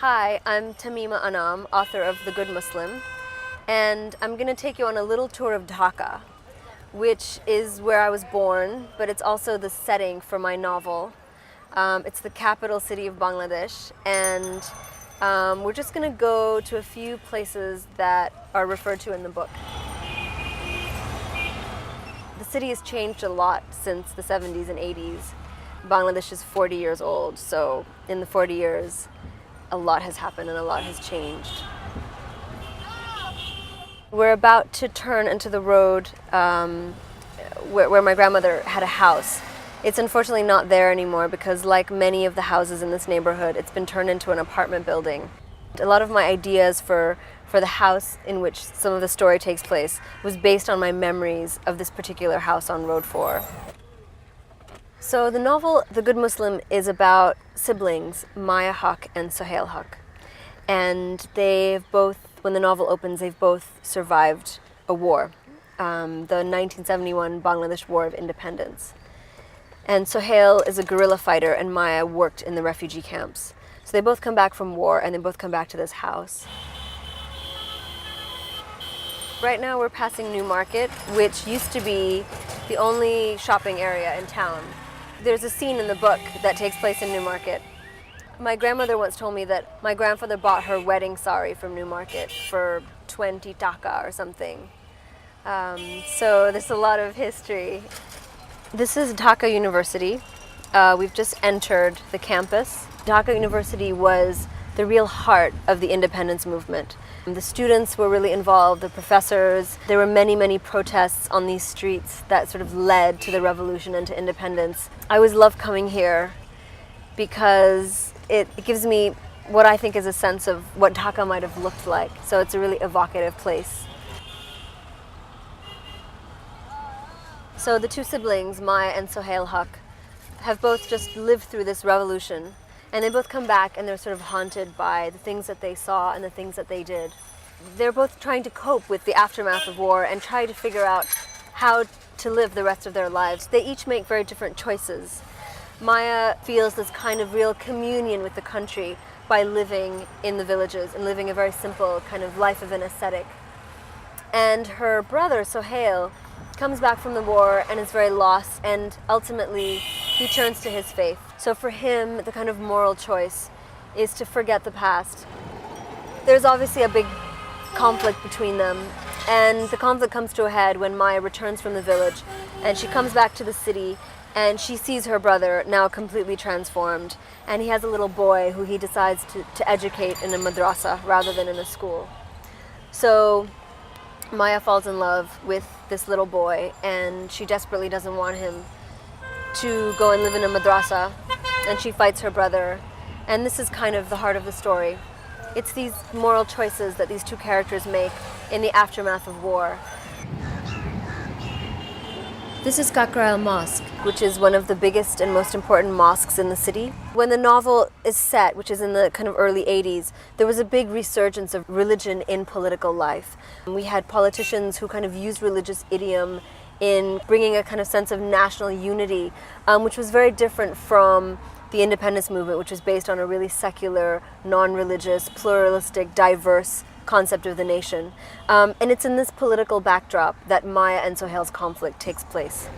Hi, I'm Tahmima Anam, author of The Good Muslim, and I'm going to take you on a little tour of Dhaka, which is where I was born, but it's also the setting for my novel. It's the capital city of Bangladesh, and we're just going to go to a few places that are referred to in the book. The city has changed a lot since the 70s and 80s. Bangladesh is 40 years old, so in the 40 years, a lot has happened and a lot has changed. We're about to turn into the road where my grandmother had a house. It's unfortunately not there anymore because, like many of the houses in this neighborhood, it's been turned into an apartment building. A lot of my ideas for the house in which some of the story takes place was based on my memories of this particular house on Road 4. So the novel The Good Muslim is about siblings, Maya Haque and Sohail Haque. And they've both, when the novel opens, they've both survived a war, the 1971 Bangladesh War of Independence. And Sohail is a guerrilla fighter and Maya worked in the refugee camps. So they both come back from war and they both come back to this house. Right now we're passing New Market, which used to be the only shopping area in town. There's a scene in the book that takes place in New Market. My grandmother once told me that my grandfather bought her wedding sari from New Market for 20 taka or something. So there's a lot of history. This is Dhaka University. We've just entered the campus. Dhaka University was the real heart of the independence movement. The students were really involved, the professors. There were many, many protests on these streets that sort of led to the revolution and to independence. I always love coming here because it gives me what I think is a sense of what Dhaka might have looked like. So it's a really evocative place. So the two siblings, Maya and Sohail Haque, have both just lived through this revolution. And they both come back and they're sort of haunted by the things that they saw and the things that they did. They're both trying to cope with the aftermath of war and try to figure out how to live the rest of their lives. They each make very different choices. Maya feels this kind of real communion with the country by living in the villages and living a very simple kind of life of an ascetic. And her brother, Sohail, comes back from the war and is very lost, and ultimately he turns to his faith. So for him, the kind of moral choice is to forget the past. There's obviously a big conflict between them, and the conflict comes to a head when Maya returns from the village and she comes back to the city and she sees her brother now completely transformed, and he has a little boy who he decides to educate in a madrasa rather than in a school. So Maya falls in love with this little boy and she desperately doesn't want him to go and live in a madrasa, and she fights her brother. And this is kind of the heart of the story. It's these moral choices that these two characters make in the aftermath of war. This is Kakra Mosque, which is one of the biggest and most important mosques in the city. When the novel is set, which is in the kind of early 80s, there was a big resurgence of religion in political life. We had politicians who kind of used religious idiom in bringing a kind of sense of national unity, which was very different from the independence movement, which was based on a really secular, non-religious, pluralistic, diverse concept of the nation. And it's in this political backdrop that Maya and Sohail's conflict takes place.